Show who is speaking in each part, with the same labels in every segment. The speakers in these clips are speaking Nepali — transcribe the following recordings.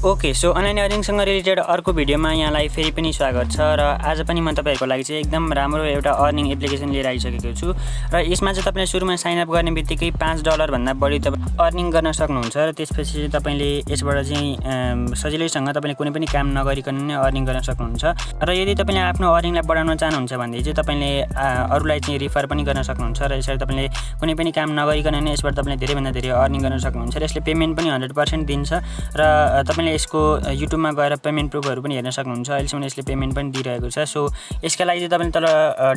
Speaker 1: ओके सो अनलाइन अर्निङसँग रिलेटेड अर्को भिडियोमा यहाँलाई फेरि पनि स्वागत छ र आज पनि म तपाईहरुको लागि चाहिँ एकदम राम्रो एउटा अर्निङ एप्लिकेसन लिएर आइसकेको छु र यसमा चाहिँ तपाईले सुरुमा साइन अप गर्ने बित्तिकै $5 भन्दा बढी तपाईले अर्निङ गर्न सक्नुहुन्छ र त्यसपछि तपाईले यसबाट चाहिँ सजिलैसँग तपाईले कुनै पनि काम नगरिकन नै अर्निङ गर्न सक्नुहुन्छ र यदि तपाईले आफ्नो अर्निङलाई बढाउन चाहनुहुन्छ भने चाहिँ तपाईले अरूलाई चाहिँ रिफर पनि गर्न सक्नुहुन्छ र यसरी तपाईले कुनै पनि काम नगरिकन नै यसबाट तपाईले धेरै भन्दा धेरै अर्निङ गर्न सक्नुहुन्छ र यसले पेमेन्ट पनि 100% दिन्छ र तपाईले यसको युट्युबमा गएर पेमेन्ट प्रुफहरु पनि हेर्न सक्नुहुन्छ। अहिलेसम्म यसले पेमेन्ट पनि दिइरहेको छ। सो यसका लागि चाहिँ तपाईले तल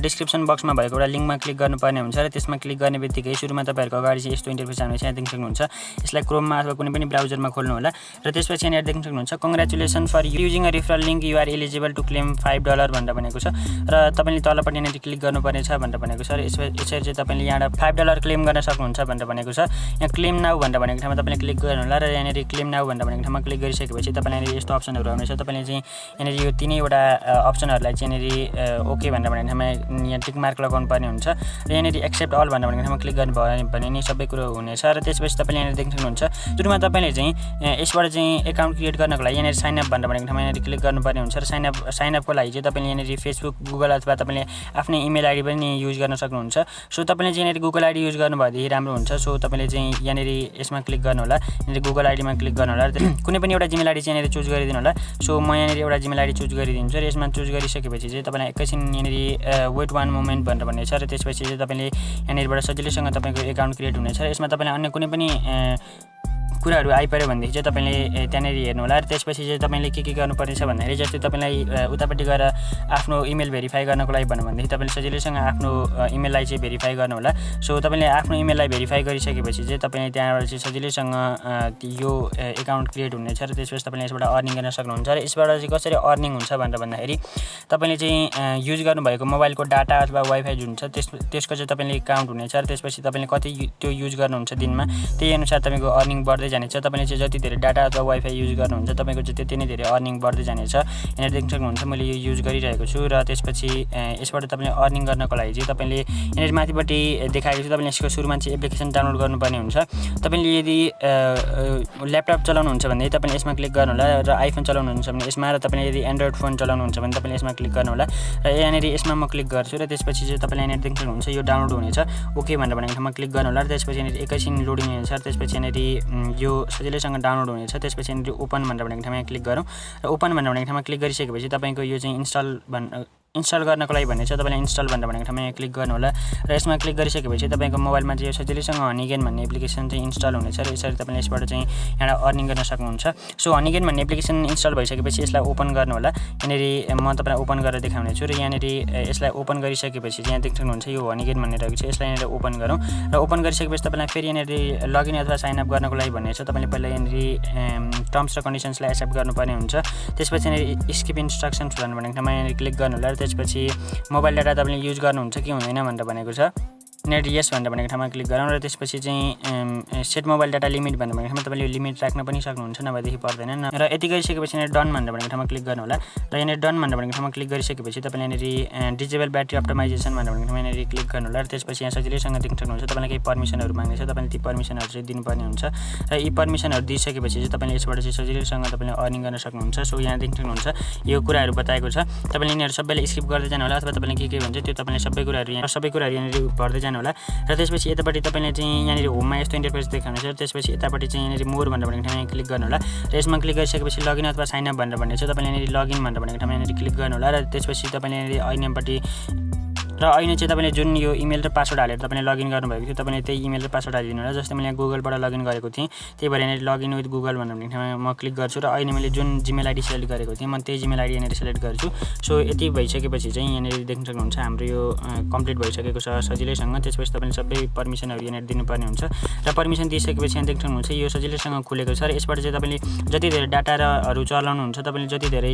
Speaker 1: डिस्क्रिप्सन बक्समा भएको एउटा लिंकमा क्लिक गर्नुपर्ने हुन्छ र त्यसमा क्लिक गर्ने बित्तिकै सुरुमा तपाईहरुको अगाडि चाहिँ यस्तो इन्टरफेस आउने छ। यहाँ देख्न सक्नुहुन्छ। यसलाई क्रोममा अथवा कुनै पनि ब्राउजरमा खोल्नु होला र त्यसपछि यहाँ देख्न सक्नुहुन्छ congratulation for using a referral link you are eligible to claim $5 भनेर भनेको छ र तपाईले तलपट्टि यहाँ क्लिक गर्नुपर्ने छ भनेर भनेको छ र यसरी चाहिँ तपाईले यहाँ $5 क्लेम गर्न सक्नुहुन्छ भनेर भनेको छ। यहाँ क्लेम नाउ भनेर भनेको ठाउँमा तपाईले क्लिक गर्नु होला र यहाँ क्लेम नाउ भनेर भनेको ठाउँमा क्लिक गरिसकेपछि तपाईलाई यस्तो अप्सनहरु आउनेछ। तपाईले चाहिँ यहाँ यो तीनैवटा अप्सनहरुलाई चाहिँ यहाँ ओके भनेर भनेको ठाउँमा यहाँ टिक मार्क लगाउनु पर्ने हुन्छ र यहाँ एक्सेप्ट अल भनेर भनेको ठाउँमा क्लिक गर्नुभयो भने नि सबै कुरो हुनेछ र त्यसपछि तपाईले यहाँ देख्न सक्नुहुन्छ। सुरुमा तपाईले चाहिँ यसबाट चाहिँ अकाउन्ट क्रिएट गर्नको लागि यहाँ साइन अप भनेर भनेको ठाउँमा यहाँ क्लिक गर्नुपर्ने हुन्छ र साइन अपको लागि चाहिँ तपाईले यहाँ फेसबुक गुगल अथवा तपाईले आफ्नै इमेल आइडी पनि युज गर्न सक्नुहुन्छ। सो तपाईले चाहिँ यहाँ गुगल आइडी युज गर्नुभएदेखि राम्रो हुन्छ। सो तपाईले चाहिँ यहाँ यसमा क्लिक गर्नु होला। यहाँ गुगल आइडीमा क्लिक गर्नु होला र कुनै पनि एउटा जिमेल आइडी चाहिँ चुज गरिदिनु होला। सो म यहाँ एउटा जिमेल आइडी चुज गरिदिन्छु र यसमा चुज गरिसकेपछि चाहिँ तपाईलाई एकैछिन यहाँ वेट वन मोमेन्ट भनेर भन्ने छ र त्यसपछि चाहिँ तपाईले यहाँबाट सजिलैसँग तपाईको अकाउन्ट क्रिएट हुनेछ र यसमा तपाईले अन्य कुनै पनि कुराहरु आइपर्यो भनेदेखि चाहिँ तपाईले त्यहाँनेर हेर्नु होला र त्यसपछि चाहिँ तपाईले के गर्नुपर्ने छ भन्दाखेरि जस्तै तपाईलाई उतापट्टि गएर आफ्नो इमेल भेरिफाई गर्नको लागि भन्नु भनेदेखि तपाईले सजिलैसँग आफ्नो इमेललाई चाहिँ भेरिफाई गर्नु होला। सो तपाईले आफ्नो इमेललाई भेरिफाई गरिसकेपछि चाहिँ तपाईले त्यहाँबाट चाहिँ सजिलैसँग यो अकाउन्ट क्रिएट हुनेछ र त्यसपछि तपाईले यसबाट अर्निङ गर्न सक्नुहुन्छ र यसबाट चाहिँ कसरी अर्निङ हुन्छ भनेर भन्दाखेरि तपाईले चाहिँ युज गर्नुभएको मोबाइलको डाटा अथवा वाइफाई जुन छ त्यसको चाहिँ तपाईले काउन्ट हुनेछ र त्यसपछि तपाईले कति त्यो युज गर्नुहुन्छ दिनमा त्यही अनुसार तपाईको अर्निङ बढ्दै जानेछ। तपाईले चाहिँ जति धेरै डाटा अथवा वाइफाई युज गर्नुहुन्छ तपाईको चाहिँ त्यति नै धेरै अर्निङ बढ्दै जानेछ। यहाँ देख्न सक्नुहुन्छ मैले यो युज गरिरहेको छु र त्यसपछि यसबाट तपाईले अर्निङ गर्नको लागि चाहिँ तपाईले यहाँ माथिपट्टि देखाएको छ। तपाईले यसको सुरुमा चाहिँ एप्लिकेसन डाउनलोड गर्नुपर्ने हुन्छ। तपाईले यदि ल्यापटप चलाउनुहुन्छ भने तपाईले यसमा क्लिक गर्नु होला र आइफोन चलाउनुहुन्छ भने यसमा र तपाईले यदि एन्ड्रोइड फोन चलाउनुहुन्छ भने तपाईले यसमा क्लिक गर्नु होला र यहाँ यसमा म क्लिक गर्छु र त्यसपछि चाहिँ तपाईले यहाँ देख्न सक्नुहुन्छ यो डाउनलोड हुनेछ। ओके भनेर भनेको ठाउँमा क्लिक गर्नु होला र त्यसपछि यहाँ एकैछिन लोडिङ हुनेछ र त्यसपछि यहाँ यो सजिलैसँग डाउनलोड हुनेछ। त्यसपछि यहाँ ओपन भनेर भनेको ठाउँमा क्लिक गरौँ र ओपन भनेर भनेको ठाउँमा क्लिक गरिसकेपछि तपाईको यो चाहिँ इन्स्टल गर्नको लागि भन्ने छ। तपाईले इन्स्टल भनेर भनेको ठाउँमा क्लिक गर्नु होला र यसमा क्लिक गरिसकेपछि तपाईको मोबाइलमा चाहिँ सजिलैसँग हनीगेन भन्ने एप्लिकेसन चाहिँ इन्स्टल हुनेछ र यसरी तपाईले यसबाट चाहिँ यहाँ अर्निङ गर्न सक्नुहुन्छ। सो हनीगेन भन्ने एप्लिकेसन इन्स्टल भइसकेपछि यसलाई ओपन गर्नु होला। यहाँ म तपाईलाई ओपन गरेर देखाउने छु र यहाँ यसलाई ओपन गरिसकेपछि यहाँ देख्न सक्नुहुन्छ यो हनीगेन भन्ने रहेको छ। यसलाई यहाँ ओपन गरौँ र ओपन गरिसकेपछि तपाईलाई फेरि यहाँ लगइन अथवा साइन अप गर्नको लागि भन्ने छ। तपाईले पहिला यहाँ टर्म्स र कन्डिसन्सलाई एक्सेप्ट गर्नुपर्ने हुन्छ। त्यसपछि यहाँ स्किप इन्स्ट्रक्सन्स भनेर भनेको ठाउँमा यहाँ क्लिक गर्नु होला र त्यसपछि मोबाइल डाटा तपाईले युज गर्नुहुन्छ कि हुँदैन भनेर भनेको छ। नेट यस भनेर भनेको ठाउँमा क्लिक गरौँ र त्यसपछि चाहिँ सेट मोबाइल डाटा लिमिट भनेर भनेको ठाउँमा तपाईले लिमिट राख्न पनि सक्नुहुन्छ नभएदेखि पर्दैन र यति गरिसकेपछि यहाँ डन भनेर भनेको ठाउँमा क्लिक गर्नु होला र यहाँ डन भनेर भनेको ठाउँमा क्लिक गरिसकेपछि तपाईले यहाँ डिजेबल ब्याट्री अप्टिमाइजेसन भनेर भनेको ठाउँमा यहाँ क्लिक गर्नु होला र त्यसपछि यहाँ सजिलैसँग देख्न सक्नुहुन्छ। तपाईलाई केही पर्मिसनहरु माग्नेछ। तपाईले ती पर्मिसनहरु चाहिँ दिनुपर्ने हुन्छ र यी पर्मिसनहरु दिइसकेपछि चाहिँ तपाईले यसबाट चाहिँ सजिलैसँग तपाईले अर्निङ गर्न सक्नुहुन्छ। सो यहाँ देख्न सक्नुहुन्छ यो कुराहरु बताएको छ। तपाईले यिनीहरु सबैले स्किप गर्दै जानु होला अथवा तपाईले के भन्छ त्यो तपाईले सबै कुराहरु यहाँ भर्दै जानु होला र त्यसपछि यतापट्टि तपाईले चाहिँ यहाँ होममा यस्तो इन्टरफेस देखाउनेछ र त्यसपछि यतापट्टि चाहिँ यहाँ मोर भनेर भनेको ठाउँमा क्लिक गर्नु होला र यसमा क्लिक गरिसकेपछि लगइन अथवा साइन अप भनेर भन्ने छ। तपाईले यहाँ लगइन भनेर भनेको ठाउँमा यहाँ क्लिक गर्नु होला र त्यसपछि तपाईले यहाँ ऐनापट्टि र अहिले चाहिँ तपाईले जुन यो इमेल र पासवर्ड हालेर तपाईले लगइन गर्नुभएको थियो तपाईले त्यही इमेल र पासवर्ड हालिदिनु होला। जस्तै मैले यहाँ गुगलबाट लगइन गरेको थिएँ त्यही भएर यहाँ लगइन विथ गुगल भनेर भन्ने ठाउँमा म क्लिक गर्छु र अहिले मैले जुन जिमेल आइडी सेलेक्ट गरेको थिएँ म त्यही जिमेल आइडी यहाँ सेलेक्ट गर्छु। सो यति भइसकेपछि चाहिँ यहाँ देख्न सक्नुहुन्छ हाम्रो यो कम्प्लिट भइसकेको छ सजिलैसँग। त्यसपछि तपाईले सबै पर्मिसनहरु यहाँ दिनुपर्ने हुन्छ र पर्मिसन दिइसकेपछि यहाँ देख्न सक्नुहुन्छ यो सजिलैसँग खुलेको छ र यसबाट चाहिँ तपाईले जति धेरै डाटाहरु चलाउनुहुन्छ तपाईले जति धेरै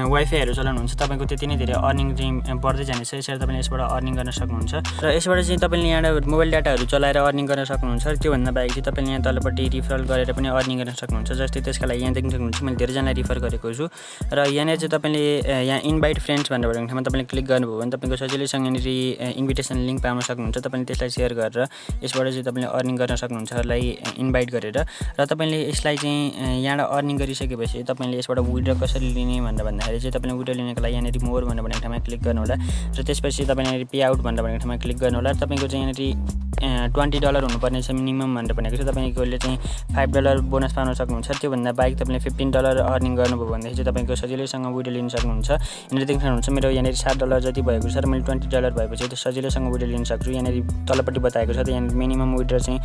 Speaker 1: वाइफाईहरु चलाउनुहुन्छ तपाईको त्यति नै धेरै अर्निङ चाहिँ बढ्दै जानेछ। यसरी तपाईले यसबाट अर्निङ गर्न सक्नुहुन्छ र यसबाट चाहिँ तपाईँले यहाँ मोबाइल डाटाहरू चलाएर अर्निङ गर्न सक्नुहुन्छ र त्योभन्दा बाहेक चाहिँ तपाईँले यहाँ तलपट्टि रिफरल गरेर पनि अर्निङ गर्न सक्नुहुन्छ। जस्तै त्यसका लागि यहाँ देख्न सक्नुहुन्छ मैले धेरैजनालाई रिफर गरेको छु र यहाँनिर चाहिँ तपाईँले यहाँ इन्भाइट फ्रेन्ड्स भनेर भनेको ठाउँमा तपाईँले क्लिक गर्नुभयो भने तपाईँको सजिलैसँग यहाँनिर इन्भिटेसन लिङ्क पाउन सक्नुहुन्छ। तपाईँले त्यसलाई सेयर गरेर यसबाट चाहिँ तपाईँले अर्निङ गर्न सक्नुहुन्छ यसलाई इन्भाइट गरेर र तपाईँले यसलाई चाहिँ यहाँबाट अर्निङ गरिसकेपछि तपाईँले यसबाट विड्र कसरी लिने भनेर भन्दाखेरि चाहिँ तपाईँले विड्र लिनको लागि यहाँनिर मोर भनेर भनेको ठाउँमा क्लिक गर्नु होला र त्यसपछि तपाईँले यहाँनिर पे आउट भनेर भनेको ठाउँमा क्लिक गर्नु होला र तपाईँको चाहिँ यहाँनिर $20 हुनुपर्ने छ मिनिमम भनेर भनेको छ। तपाईँकोले चाहिँ $5 बोनस पाउन सक्नुहुन्छ। त्योभन्दा बाहेक तपाईँले $15 अर्निङ गर्नुभयो भनेदेखि चाहिँ तपाईँको सजिलैसँग विड्र लिन सक्नुहुन्छ। यहाँनिर देख्न सक्नुहुन्छ मेरो यहाँनिर $7 जति भएको छ र मैले $20 भएपछि त्यो सजिलैसँग विड्र लिन सक्छु। यहाँनिर तलपट्टि बताएको छ त यहाँनिर मिनिमम विड्र चाहिँ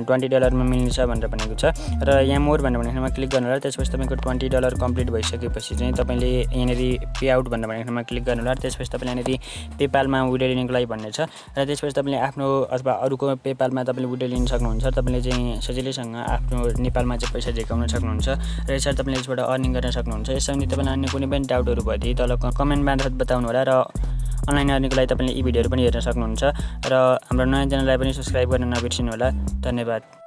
Speaker 1: $20 मा मिल्छ भनेर भनेको छ र यहाँ मोर भनेर भनेको ठाउँमा क्लिक गर्नु होला। त्यसपछि तपाईँको $20 कम्प्लिट भइसकेपछि चाहिँ तपाईँले यहाँनिर पे आउट भनेर भनेको ठाउँमा क्लिक गर्नु होला। त्यसपछि तपाईँले यहाँनिर पेपालमा विड्र लिनको लागि भन्ने छ र त्यसपछि तपाईँले आफ्नो अथवा अरूको पेपालमा तपाईँले विड्र लिन सक्नुहुन्छ। तपाईँले चाहिँ सजिलैसँग आफ्नो नेपालमा चाहिँ पैसा झिकाउन सक्नुहुन्छ र यसरी तपाईँले यसबाट अर्निङ गर्न सक्नुहुन्छ। यससँगै तपाईँलाई अन्य कुनै पनि डाउटहरू भए तल कमेन्ट मार्फत बताउनु होला र अनलाइन अर्निङको लागि तपाईँले यी भिडियोहरू पनि हेर्न सक्नुहुन्छ र हाम्रो नयाँ च्यानललाई पनि सब्सक्राइब गर्न नबिर्सिनु होला। धन्यवाद।